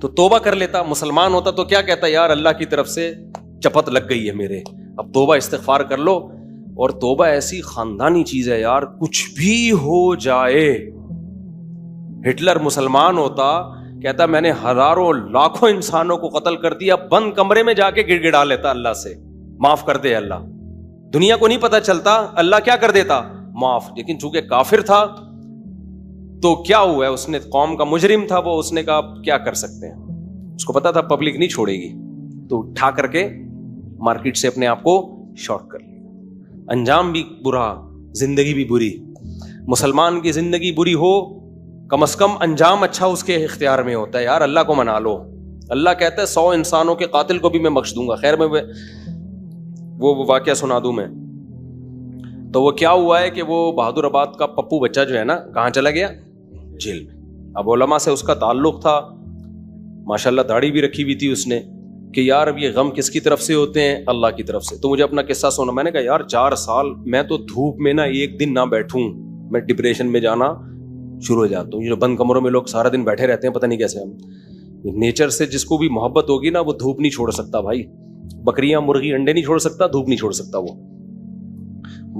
تو توبہ کر لیتا. مسلمان ہوتا تو کیا کہتا, یار اللہ کی طرف سے چپت لگ گئی ہے میرے, اب توبہ استغفار کر لو. اور توبہ ایسی خاندانی چیز ہے یار, کچھ بھی ہو جائے. ہٹلر مسلمان ہوتا, کہتا میں نے ہزاروں لاکھوں انسانوں کو قتل کر دیا, بند کمرے میں جا کے گڑ گڑا لیتا اللہ سے, معاف کر دے اللہ. دنیا کو نہیں پتا چلتا, اللہ کیا کر دیتا, معاف. لیکن چونکہ کافر تھا تو کیا ہوا ہے, اس نے قوم کا مجرم تھا وہ, اس نے کہا کیا کر سکتے ہیں, اس کو پتا تھا پبلک نہیں چھوڑے گی, تو اٹھا کر کے مارکیٹ سے اپنے آپ کو شارٹ کر لیا. انجام بھی برا, زندگی بھی بری. مسلمان کی زندگی بری ہو, کم از کم انجام اچھا اس کے اختیار میں ہوتا ہے. یار اللہ کو منا لو, اللہ کہتا ہے 100 انسانوں کے قاتل کو بھی میں بخش دوں گا. خیر میں وہ واقعہ سنا دوں میں. تو وہ کیا ہوا ہے کہ وہ بہادر آباد کا پپو بچہ جو ہے نا, کہاں چلا گیا, جیل میں. اب علماء سے اس کا تعلق تھا, ماشاءاللہ داڑھی بھی رکھی ہوئی تھی اس نے, کہ یار اب یہ غم کس کی طرف سے ہوتے ہیں, اللہ کی طرف سے. تو مجھے اپنا قصہ سنا, میں نے کہا یار 4 سال میں تو دھوپ میں نا ایک دن نہ بیٹھوں, میں ڈپریشن میں جانا شروع ہو جاتا ہوں. یہ جو بند کمروں میں لوگ سارا دن بیٹھے رہتے ہیں, پتہ نہیں کیسے. ہم نیچر سے جس کو بھی محبت ہوگی نا, وہ دھوپ نہیں چھوڑ سکتا بھائی. بکریاں مرغی انڈے نہیں چھوڑ سکتا, دھوپ نہیں چھوڑ سکتا. وہ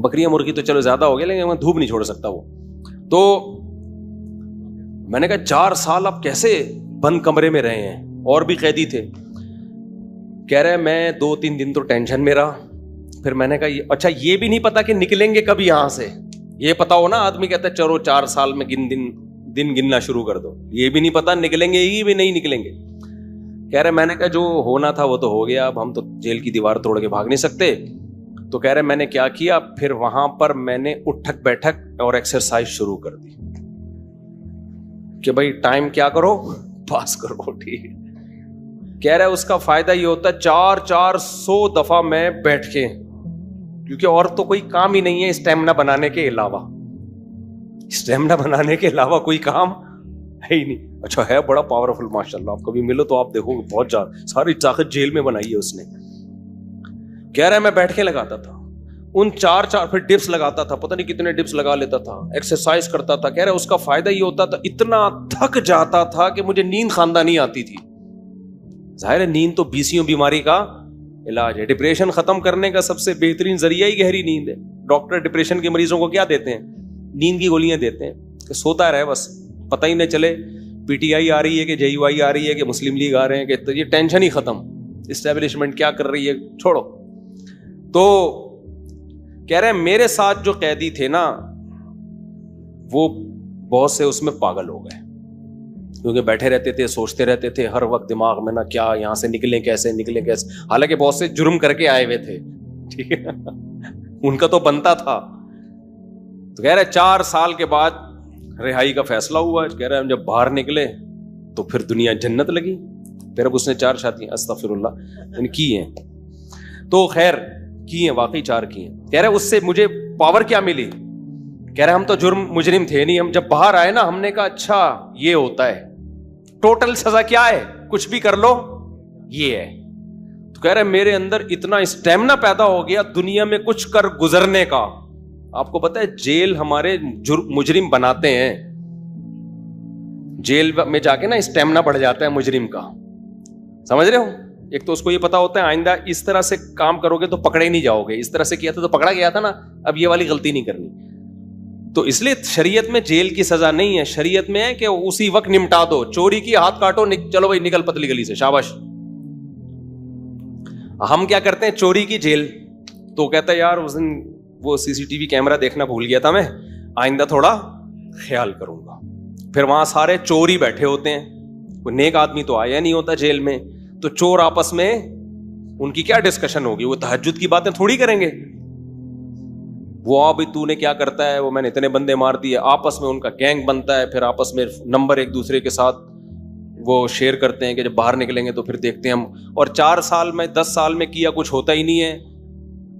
بکریاں مرغی تو چلو زیادہ ہو گیا, لیکن دھوپ نہیں چھوڑ سکتا وہ. تو میں نے کہا 4 سال آپ کیسے بند کمرے میں رہے ہیں, اور بھی قیدی تھے. کہہ رہے میں 2-3 دن تو ٹینشن میں رہا. پھر میں نے کہا اچھا یہ بھی نہیں پتا کہ نکلیں گے کبھی یہاں سے. یہ پتا ہو نا, آدمی کہتا ہے چلو 4 سال میں دن گننا شروع کر دو. یہ بھی نہیں پتا نکلیں گے ہی بھی نہیں نکلیں گے. کہہ رہے میں نے کہا جو ہونا تھا وہ تو ہو گیا, اب ہم تو جیل کی دیوار توڑ کے بھاگ نہیں سکتے. تو کہہ رہے میں نے کیا کیا, پھر وہاں پر میں نے اٹھک بیٹھک اور ایکسرسائز شروع کر دی کہ بھائی ٹائم کیا کرو, پاس کرو. ٹھیک ہے. کہہ رہا ہے اس کا فائدہ یہ ہوتا ہے 400 دفعہ میں بیٹھ کے, کیونکہ اور تو کوئی کام ہی نہیں ہے اسٹیمنا بنانے کے علاوہ. اسٹیمنا بنانے کے علاوہ کوئی کام ہے ہی نہیں. اچھا ہے بڑا پاورفل ماشاءاللہ, آپ کبھی ملو تو آپ دیکھو بہت ساری طاقت جیل میں بنائی ہے اس نے. کہہ رہا ہے میں بیٹھ کے لگاتا تھا ان 4 پھر ڈپس لگاتا تھا, پتہ نہیں کتنے ڈپس لگا لیتا تھا, ایکسرسائز کرتا تھا. کہہ رہا ہے اس کا فائدہ یہ ہوتا تھا, اتنا تھک جاتا تھا کہ مجھے نیند خاندانی آتی تھی. ظاہر ہے نیند تو 20 بیماری کا علاج ہے. ڈپریشن ختم کرنے کا سب سے بہترین ذریعہ ہی گہری نیند ہے. ڈاکٹر ڈپریشن کے مریضوں کو کیا دیتے ہیں, نیند کی گولیاں دیتے ہیں کہ سوتا رہے بس, پتہ ہی نہ چلے پی ٹی آئی آ رہی ہے کہ جے یو آئی آ رہی ہے کہ مسلم لیگ آ رہے ہیں, کہ یہ ٹینشن ہی ختم, اسٹیبلشمنٹ کیا کر رہی ہے چھوڑو. تو کہہ رہے ہیں میرے ساتھ جو قیدی تھے نا, وہ بہت سے اس میں پاگل ہو گئے, کیونکہ بیٹھے رہتے تھے, سوچتے رہتے تھے ہر وقت دماغ میں نا کیا یہاں سے نکلیں کیسے. حالانکہ بہت سے جرم کر کے آئے ہوئے تھے, ٹھیک ہے, ان کا تو بنتا تھا. تو کہہ رہے 4 سال کے بعد رہائی کا فیصلہ ہوا. کہہ رہے ہم جب باہر نکلے تو پھر دنیا جنت لگی. پھر اب اس نے 4 شادیاں استغفر اللہ کی ہیں. تو خیر کی ہیں, واقعی 4 کی ہیں. کہہ رہے اس سے مجھے پاور کیا ملی. کہہ رہے ہم تو مجرم تھے نہیں, ہم جب باہر آئے نا ہم نے کہا اچھا یہ ہوتا ہے, ٹوٹل سزا کیا ہے, کچھ بھی کر لو یہ ہے. تو کہہ رہے میرے اندر اتنا اسٹیمنا پیدا ہو گیا دنیا میں کچھ کر گزرنے کا. آپ کو پتا ہے جیل ہمارے مجرم بناتے ہیں, جیل میں جا کے نا اسٹیمنا بڑھ جاتا ہے مجرم کا, سمجھ رہے ہو. ایک تو اس کو یہ پتا ہوتا ہے آئندہ اس طرح سے کام کرو گے تو پکڑے ہی نہیں جاؤ گے, اس طرح سے کیا تھا تو پکڑا گیا تھا نا, اب یہ والی غلطی نہیں کرنی. تو اس لیے شریعت میں جیل کی سزا نہیں ہے, شریعت میں ہے کہ اسی وقت نمٹا دو. چوری کی ہاتھ کاٹو, چلو بھائی نکل پتلی گلی سے, شاباش. ہم کیا کرتے ہیں چوری کی جیل, تو کہتا ہے یار اس دن وہ CCTV کیمرہ دیکھنا بھول گیا تھا میں, آئندہ تھوڑا خیال کروں گا. پھر وہاں سارے چور ہی بیٹھے ہوتے ہیں, کوئی نیک آدمی تو آیا نہیں ہوتا جیل میں. تو چور آپس میں ان کی کیا ڈسکشن ہوگی, وہ تہجد کی باتیں تھوڑی کریں گے. وہ ابھی تو نے کیا کرتا ہے, وہ میں نے اتنے بندے مار دیے, آپس میں ان کا گینگ بنتا ہے. پھر آپس میں نمبر ایک دوسرے کے ساتھ وہ شیئر کرتے ہیں کہ جب باہر نکلیں گے تو پھر دیکھتے ہیں ہم. اور 4 سال میں 10 سال میں کیا کچھ ہوتا ہی نہیں ہے,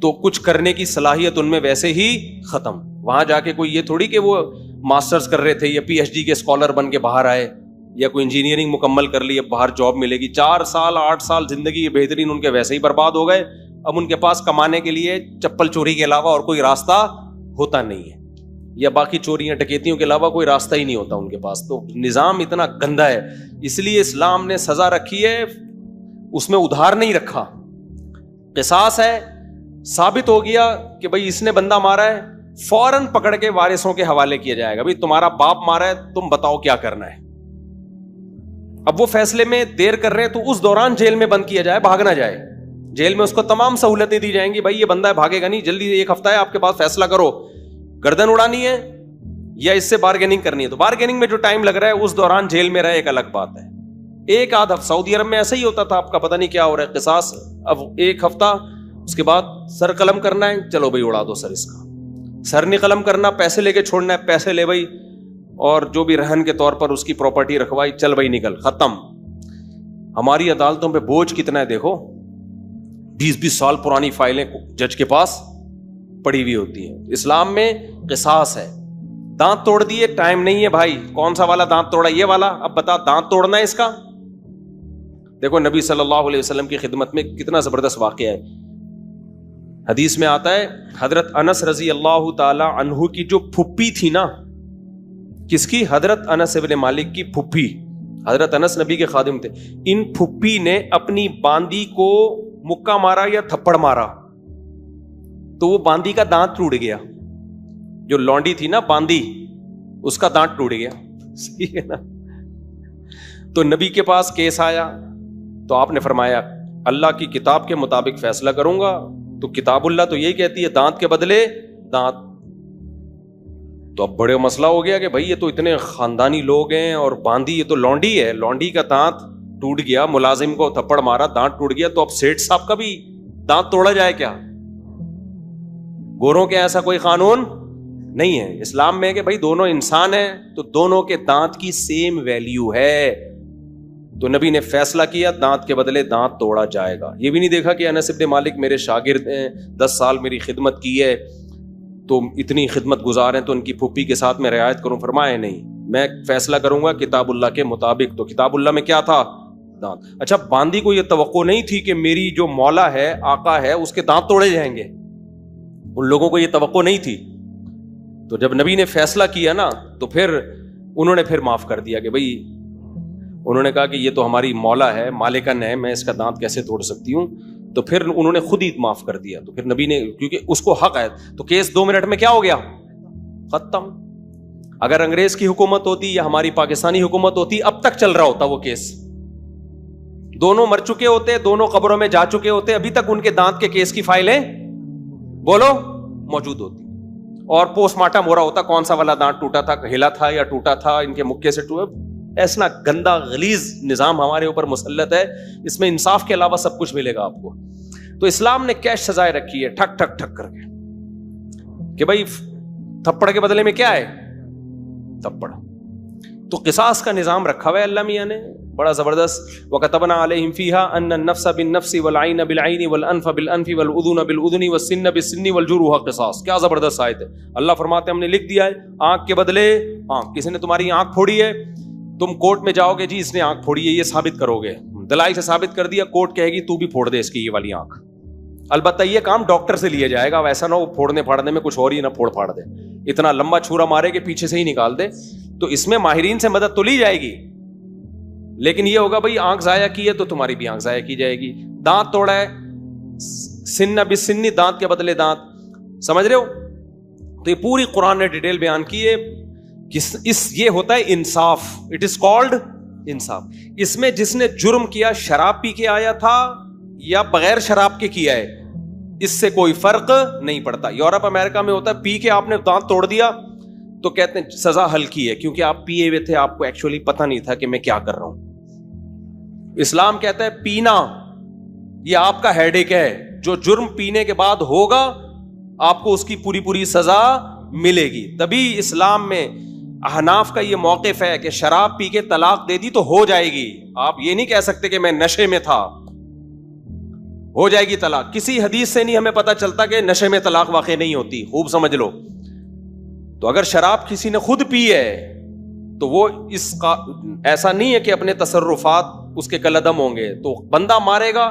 تو کچھ کرنے کی صلاحیت ان میں ویسے ہی ختم. وہاں جا کے کوئی یہ تھوڑی کہ وہ ماسٹرز کر رہے تھے یا PhD کے اسکالر بن کے باہر آئے, یا کوئی انجینئرنگ مکمل کر لی, اب باہر جاب ملے گی. 4 سال 8 سال زندگی کے بہترین ان کے ویسے ہی برباد ہو گئے. اب ان کے پاس کمانے کے لیے چپل چوری کے علاوہ اور کوئی راستہ ہوتا نہیں ہے. یا باقی چوریاں ڈکیتیوں کے علاوہ کوئی راستہ ہی نہیں ہوتا ان کے پاس. تو نظام اتنا گندا ہے, اس لیے اسلام نے سزا رکھی ہے, اس میں ادھار نہیں رکھا. قصاص ہے, ثابت ہو گیا کہ بھائی اس نے بندہ مارا ہے, فوراً پکڑ کے وارثوں کے حوالے کیا جائے گا, بھائی تمہارا باپ مارا ہے, تم بتاؤ کیا کرنا ہے. اب وہ فیصلے میں دیر کر رہے ہیں تو اس دوران جیل میں بند کیا جائے, بھاگ نہ جائے. جیل میں اس کو تمام سہولتیں دی جائیں گی, بھائی یہ بندہ ہے بھاگے گا نہیں, جلدی 1 ہفتہ ہے آپ کے پاس, فیصلہ کرو, گردن اڑانی ہے یا اس سے بارگیننگ کرنی ہے. تو بارگیننگ میں جو ٹائم لگ رہا ہے اس دوران جیل میں رہے, ایک الگ بات ہے. 1 آدھ ہفتہ سعودی عرب میں ایسا ہی ہوتا تھا, آپ کا پتہ نہیں کیا ہو رہا ہے. قصاص اب 1 ہفتہ, اس کے بعد سر قلم کرنا ہے, چلو بھائی اڑا دو سر اس کا. سر نہیں قلم کرنا, پیسے لے کے چھوڑنا ہے, پیسے لے بھائی, اور جو بھی رہن کے طور پر اس کی پراپرٹی رکھوائی, چل بھائی نکل, ختم. ہماری عدالتوں پہ بوجھ کتنا ہے دیکھو, 20 سال پرانی فائلیں جج کے پاس پڑی ہوئی ہوتی ہیں. اسلام میں قصاص ہے. دانت توڑ دیے, ٹائم نہیں ہے بھائی, کون سا والا دانت توڑا, یہ والا, اب بتا دانت توڑنا ہے اس کا. دیکھو نبی صلی اللہ علیہ وسلم کی خدمت میں کتنا زبردست واقعہ ہے. حدیث میں آتا ہے حضرت انس رضی اللہ تعالی عنہ کی جو پھپھی تھی نا, کس کی؟ حضرت انس ابن مالک کی پھپھی. حضرت انس نبی کے خادم تھے. ان پھپھی نے اپنی باندی کو مکہ مارا یا تھپڑ مارا تو وہ باندی کا دانت ٹوٹ گیا. جو لونڈی تھی نا باندی, اس کا دانت ٹوٹ گیا. صحیح ہے نا. تو نبی کے پاس کیس آیا تو آپ نے فرمایا اللہ کی کتاب کے مطابق فیصلہ کروں گا. تو کتاب اللہ تو یہی کہتی ہے دانت کے بدلے دانت. تو اب بڑے مسئلہ ہو گیا کہ بھائی یہ تو اتنے خاندانی لوگ ہیں, اور باندی یہ تو لونڈی ہے, لونڈی کا دانت ٹوٹ گیا, ملازم کو تھپڑ مارا, دانت ٹوٹ گیا, تو اب سیٹھ صاحب کا بھی دانت توڑا جائے کیا؟ گوروں کے ایسا کوئی قانون نہیں ہے. اسلام میں کہ بھائی دونوں انسان ہیں تو دونوں کے دانت کی سیم ویلیو ہے. تو نبی نے فیصلہ کیا دانت کے بدلے دانت توڑا جائے گا. یہ بھی نہیں دیکھا کہ انس ابن مالک میرے شاگرد ہیں, 10 سال میری خدمت کی ہے, تو اتنی خدمت گزار ہیں, تو ان کی پھوپھی کے ساتھ میں رعایت کروں. فرمایا نہیں, میں فیصلہ کروں گا کتاب اللہ کے مطابق. تو کتاب اللہ میں کیا تھا؟ دانت. اچھا, باندی کو یہ توقع نہیں تھی کہ میری جو مولا ہے, آقا ہے, اس کے دانت توڑے جائیں گے. ان لوگوں کو یہ توقع نہیں تھی. تو جب نبی نے فیصلہ کیا نا, تو پھر انہوں نے پھر معاف کر دیا کہ بھائی, انہوں نے کہا کہ یہ تو ہماری مولا ہے, مالکن ہے, میں اس کا دانت کیسے توڑ سکتی ہوں. تو پھر انہوں نے خود ہی معاف کر دیا. تو پھر نبی نے, کیونکہ اس کو حق ہے, تو کیس 2 منٹ میں کیا ہو گیا؟ ختم. اگر انگریز کی حکومت ہوتی یا ہماری پاکستانی حکومت ہوتی, اب تک چل رہا ہوتا وہ کیس. دونوں مر چکے ہوتے, دونوں قبروں میں جا چکے ہوتے, ابھی تک ان کے دانت کے کیس کی فائلیں بولو موجود ہوتی, اور پوسٹ مارٹم ہو رہا ہوتا کون سا والا دانت ٹوٹا تھا, ہلا تھا یا ٹوٹا تھا, ان کے مکے سے ٹوٹا. ایسا گندا غلیظ نظام ہمارے اوپر مسلط ہے, اس میں انصاف کے علاوہ سب کچھ ملے گا آپ کو. تو اسلام نے کیش سزائیں رکھی ہے, ٹھک ٹھک ٹھک کر کے, کہ بھائی تھپڑ کے بدلے میں کیا ہے؟ تھپڑ. تو قصاص کا نظام رکھا ہوا ہے اللہ میاں نے بڑا زبردست. وَكَتَبْنَا عَلَيْهِمْ فِيهَا أَنَّ النَّفْسَ بِالنَّفْسِ وَالْعَيْنَ بِالْعَيْنِ وَالْأَنْفَ بِالْأَنْفِ وَالْأُذُنَ بِالْأُذُنِ وَالسِّنَّ بِالسِّنِّ وَالْجُرُوحَ قِصَاص. کیا زبردست آیت ہے. اللہ فرماتے ہیں ہم نے لکھ دیا ہے, آنکھ کے بدلے آنکھ. کسی نے تمہاری آنکھ پھوڑی ہے, تم کورٹ میں جاؤ گے, جی اس نے آنکھ پھوڑی ہے, یہ ثابت کرو گے, دلائل سے ثابت کر دیا, کورٹ کہے گی تو بھی پھوڑ دے اس کی یہ والی آنکھ. البتہ یہ کام ڈاکٹر سے لیا جائے گا, ویسا نہ ہو پھوڑنے پھاڑنے میں کچھ اور ہی نہ پھوڑ پھاڑ دے, اتنا لمبا چھورا مارے کہ پیچھے سے ہی نکال دے. تو اس میں ماہرین سے مدد تو لی جائے گی, لیکن یہ ہوگا بھائی آنکھ ضائع کی ہے تو تمہاری بھی آنکھ ضائع کی جائے گی. دانت توڑا ہے, سن بسنی, دانت کے بدلے دانت. سمجھ رہے ہو؟ تو یہ پوری قرآن نے ڈیٹیل بیان کی ہے. یہ ہوتا ہے انصاف. اٹ از کالڈ انصاف. اس میں جس نے جرم کیا شراب پی کے آیا تھا یا بغیر شراب کے کیا ہے, اس سے کوئی فرق نہیں پڑتا. یورپ امریکہ میں ہوتا ہے پی کے آپ نے دانت توڑ دیا تو کہتے ہیں سزا ہلکی ہے, کیونکہ آپ پیے ہوئے تھے, آپ کو ایکچولی پتہ نہیں تھا کہ میں کیا کر رہا ہوں. اسلام کہتا ہے پینا یہ آپ کا ہیڈ ایک ہے, جو جرم پینے کے بعد ہوگا آپ کو اس کی پوری پوری سزا ملے گی. تبھی اسلام میں احناف کا یہ موقف ہے کہ شراب پی کے طلاق دے دی تو ہو جائے گی. آپ یہ نہیں کہہ سکتے کہ میں نشے میں تھا, ہو جائے گی طلاق. کسی حدیث سے نہیں ہمیں پتہ چلتا کہ نشے میں طلاق واقع نہیں ہوتی, خوب سمجھ لو. تو اگر شراب کسی نے خود پی ہے تو وہ اس کا ایسا نہیں ہے کہ اپنے تصرفات اس کے کالعدم ہوں گے, تو بندہ مارے گا.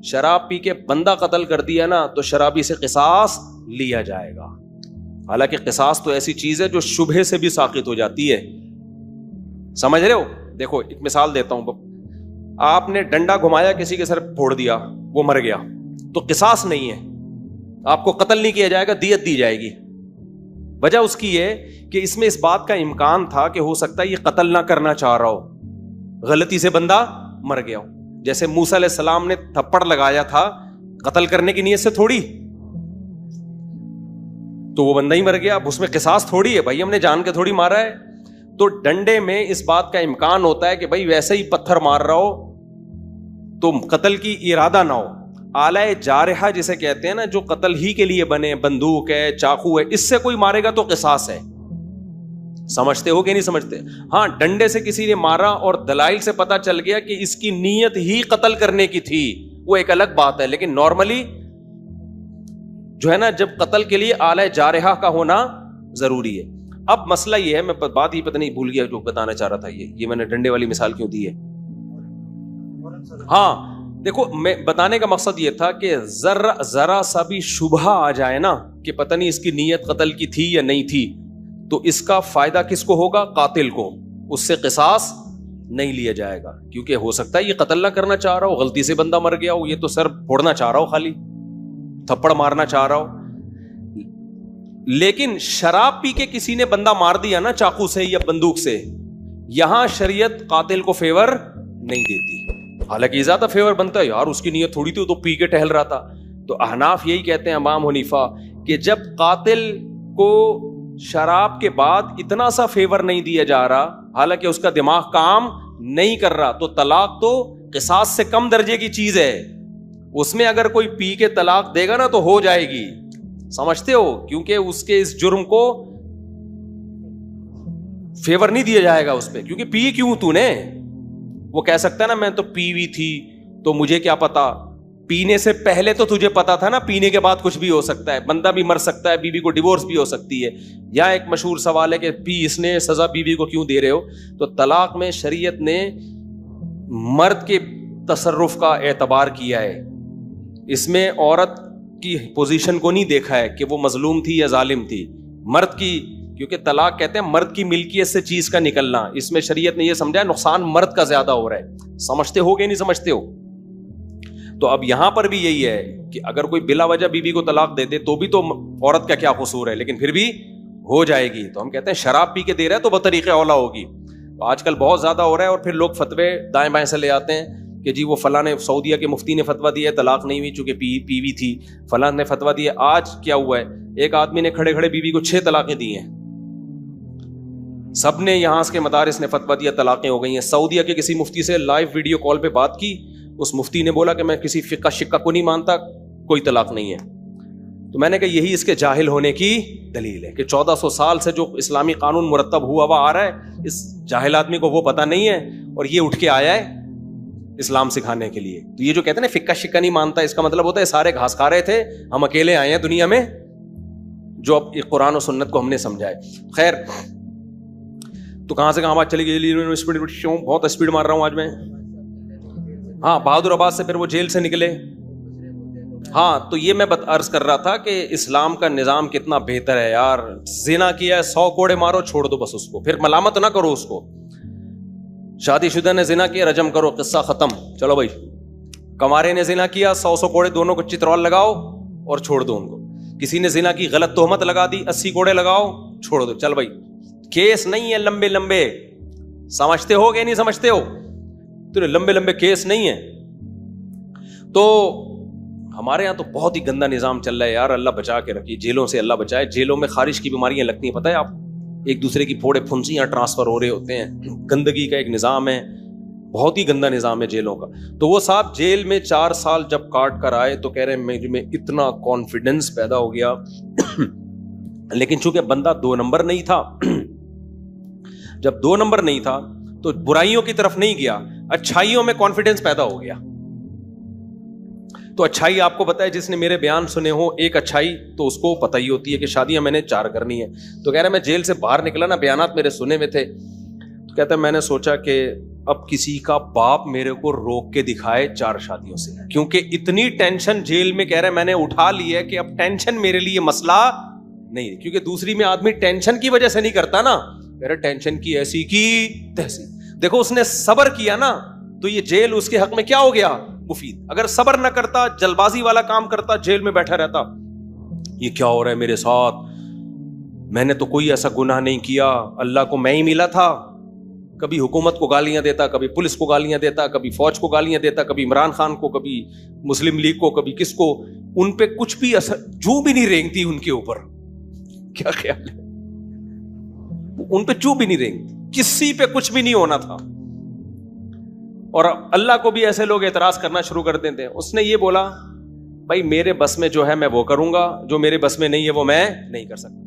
شراب پی کے بندہ قتل کر دیا نا تو شرابی سے قصاص لیا جائے گا. حالانکہ قصاص تو ایسی چیز ہے جو شبہے سے بھی ساقط ہو جاتی ہے. سمجھ رہے ہو؟ دیکھو ایک مثال دیتا ہوں. آپ نے ڈنڈا گھمایا, کسی کے سر پھوڑ دیا, وہ مر گیا, تو قصاص نہیں ہے, آپ کو قتل نہیں کیا جائے گا, دیت دی جائے گی. وجہ اس کی یہ کہ اس میں اس بات کا امکان تھا کہ ہو سکتا ہے یہ قتل نہ کرنا چاہ رہا ہو, غلطی سے بندہ مر گیا ہو. جیسے موسیٰ علیہ السلام نے تھپڑ لگایا تھا قتل کرنے کی نیت سے تھوڑی, تو وہ بندہ ہی مر گیا. اب اس میں قصاص تھوڑی ہے بھائی, ہم نے جان کے تھوڑی مارا ہے. تو ڈنڈے میں اس بات کا امکان ہوتا ہے کہ بھائی ویسے ہی پتھر مار رہا ہو تو قتل کی ارادہ نہ ہو. آلہ جارحہ جسے کہتے ہیں نا, جو قتل ہی کے لیے بنے, بندوق ہے, چاقو ہے, اس سے کوئی مارے گا تو قصاص ہے. سمجھتے ہو کہ نہیں سمجھتے؟ ہاں, ڈنڈے سے کسی نے مارا اور دلائل سے پتا چل گیا کہ اس کی نیت ہی قتل کرنے کی تھی, وہ ایک الگ بات ہے. لیکن نارملی جو ہے نا, جب قتل کے لیے آلہ جارحہ کا ہونا ضروری ہے. اب مسئلہ یہ ہے, میں بات ہی پتہ نہیں بھول گیا جو بتانا چاہ رہا تھا. یہ میں نے ڈنڈے والی مثال کیوں دی ہے؟ ہاں دیکھو, میں بتانے کا مقصد یہ تھا کہ ذرا سا بھی شبہ آ جائے نا کہ پتہ نہیں اس کی نیت قتل کی تھی یا نہیں تھی, تو اس کا فائدہ کس کو ہوگا؟ قاتل کو. اس سے قصاص نہیں لیا جائے گا, کیونکہ ہو سکتا ہے یہ قتل نہ کرنا چاہ رہا ہو, غلطی سے بندہ مر گیا ہو, یہ تو سر پھوڑنا چاہ رہا ہو, خالی تھپڑ مارنا چاہ رہا ہو. لیکن شراب پی کے کسی نے بندہ مار دیا نا چاقو سے یا بندوق سے, یہاں شریعت قاتل کو فیور نہیں دیتی. حالانکہ یہ زیادہ فیور بنتا ہے, یار اس کی نیت تھوڑی تھی, تو پی کے ٹہل رہا تھا. تو احناف یہی کہتے ہیں, امام حنیفہ, کہ جب قاتل کو شراب کے بعد اتنا سا فیور نہیں دیا جا رہا, حالانکہ اس کا دماغ کام نہیں کر رہا, تو طلاق تو قصاص سے کم درجے کی چیز ہے. اس میں اگر کوئی پی کے طلاق دے گا نا تو ہو جائے گی. سمجھتے ہو؟ کیونکہ اس کے اس جرم کو فیور نہیں دیا جائے گا اس پہ, کیونکہ پی کیوں تو نے. وہ کہہ سکتا ہے نا, میں تو پی ہوئی تھی تو مجھے کیا پتا, پینے سے پہلے تو تجھے پتا تھا نا, پینے کے بعد کچھ بھی ہو سکتا ہے, بندہ بھی مر سکتا ہے, بیوی کو ڈیورس بھی ہو سکتی ہے. یا ایک مشہور سوال ہے کہ پی اس نے, سزا بیوی کو کیوں دے رہے ہو؟ تو طلاق میں شریعت نے مرد کے تصرف کا اعتبار کیا ہے, اس میں عورت کی پوزیشن کو نہیں دیکھا ہے کہ وہ مظلوم تھی یا ظالم تھی. مرد کی, کیونکہ طلاق کہتے ہیں مرد کی ملکیت سے چیز کا نکلنا, اس میں شریعت نے یہ سمجھا ہے نقصان مرد کا زیادہ ہو رہا ہے. سمجھتے ہو کہ نہیں سمجھتے ہو؟ تو اب یہاں پر بھی یہی ہے کہ اگر کوئی بلا وجہ بیوی کو طلاق دے دے تو بھی تو عورت کا کیا قصور ہے, لیکن پھر بھی ہو جائے گی. تو ہم کہتے ہیں شراب پی کے دے رہا ہے تو بطریق اولا ہوگی. تو آج کل بہت زیادہ ہو رہا ہے, اور پھر لوگ فتوے دائیں بائیں سے لے آتے ہیں کہ جی وہ فلاں نے, سعودیہ کے مفتی نے فتویٰ دیا ہے طلاق نہیں ہوئی چونکہ پی ہوئی تھی, فلاں نے فتویٰ دیا. آج کیا ہوا ہے, ایک آدمی نے کھڑے کھڑے بیوی کو 6 طلاقیں دی ہیں, سب نے یہاں کے مدارس نے فتویٰ دیا, طلاقیں ہو گئی ہیں. سعودیہ کے کسی مفتی سے لائیو ویڈیو کال پہ بات کی, اس مفتی نے بولا کہ میں کسی فقہ شقہ کو نہیں مانتا, کوئی طلاق نہیں ہے. تو میں نے کہا یہی اس کے جاہل ہونے کی دلیل ہے کہ 1400 سال سے جو اسلامی قانون مرتب ہوا ہوا آ رہا ہے, اس جاہل آدمی کو وہ پتہ نہیں ہے, اور یہ اٹھ کے آیا ہے اسلام سکھانے کے لیے. تو یہ جو کہتے ہیں نا فقہ شقہ نہیں مانتا, اس کا مطلب ہوتا ہے سارے گھاس کھا رہے تھے, ہم اکیلے آئے ہیں دنیا میں جو اب قرآن و سنت کو ہم نے سمجھا ہے. خیر, تو کہاں سے کہاں بات چلی گئی, بہت اسپیڈ مار رہا ہوں آج میں. ہاں, بہادر آباد سے پھر وہ جیل سے نکلے. ہاں, تو یہ میں عرض کر رہا تھا کہ اسلام کا نظام کتنا بہتر ہے یار. زنا کیا ہے 100 کوڑے مارو, چھوڑ دو بس اس کو, پھر ملامت نہ کرو اس کو. شادی شدہ نے زنا کیا, رجم کرو, قصہ ختم, چلو بھائی. کمارے نے زنا کیا, 100 کوڑے دونوں کو چترول لگاؤ اور چھوڑ دو ان کو. کسی نے زنا کی غلط تہمت لگا دی, 80 کوڑے لگاؤ, چھوڑ دو, چل بھائی. کیس نہیں ہے لمبے لمبے, سمجھتے ہو کہ نہیں سمجھتے ہو؟ تو لمبے لمبے کیس نہیں ہے. تو ہمارے یہاں تو بہت ہی گندا نظام چل رہا ہے یار, اللہ بچا کے رکھیے, جیلوں سے اللہ بچائے. جیلوں میں خارش کی بیماریاں لگتی ہیں, پتہ ہے آپ, ایک دوسرے کی پھوڑے پھنسیاں ٹرانسفر ہو رہے ہوتے ہیں. گندگی کا ایک نظام ہے, بہت ہی گندا نظام ہے جیلوں کا. تو وہ صاحب جیل میں 4 سال جب کاٹ کر آئے تو کہہ رہے ہیں میں اتنا کانفیڈنس پیدا ہو گیا, لیکن چونکہ بندہ 2 نمبر نہیں تھا, جب 2 نمبر نہیں تھا تو برائیوں کی طرف نہیں گیا, اچھائیوں میں کانفیڈنس پیدا ہو گیا. تو اچھائی آپ کو پتا ہے, جس نے میرے بیان سنے ہو, ایک اچھائی تو اس کو پتہ ہی ہوتی ہے کہ شادیاں میں نے 4 کرنی ہے. تو کہہ رہا میں جیل سے باہر نکلا نا, بیانات میرے سنے میں تھے, تو کہتا ہے میں نے سوچا کہ اب کسی کا باپ میرے کو روک کے دکھائے 4 شادیوں سے, کیونکہ اتنی ٹینشن جیل میں, کہہ رہے میں نے اٹھا لی ہے کہ اب ٹینشن میرے لیے مسئلہ نہیں, کیونکہ دوسری میں آدمی ٹینشن کی وجہ سے نہیں کرتا نا, میرا ٹینشن کی ایسی کی تیسی. دیکھو اس نے صبر کیا نا تو یہ جیل اس کے حق میں کیا ہو گیا, مفید. اگر صبر نہ کرتا, جلد بازی والا کام کرتا, جیل میں بیٹھا رہتا, یہ کیا ہو رہا ہے میرے ساتھ, میں نے تو کوئی ایسا گناہ نہیں کیا, اللہ کو میں ہی ملا تھا. کبھی حکومت کو گالیاں دیتا, کبھی پولیس کو گالیاں دیتا, کبھی فوج کو گالیاں دیتا, کبھی عمران خان کو, کبھی مسلم لیگ کو, کبھی کس کو. ان پہ کچھ بھی اثر, جو بھی نہیں رینگتی ان کے اوپر. کیا خیال ہے, ان پہ جو بھی نہیں رینگتی, کسی پہ کچھ بھی نہیں ہونا تھا. اور اللہ کو بھی ایسے لوگ اعتراض کرنا شروع کر دیتے ہیں. اس نے یہ بولا بھائی میرے بس میں جو ہے میں وہ کروں گا, جو میرے بس میں نہیں ہے وہ میں نہیں کر سکتا.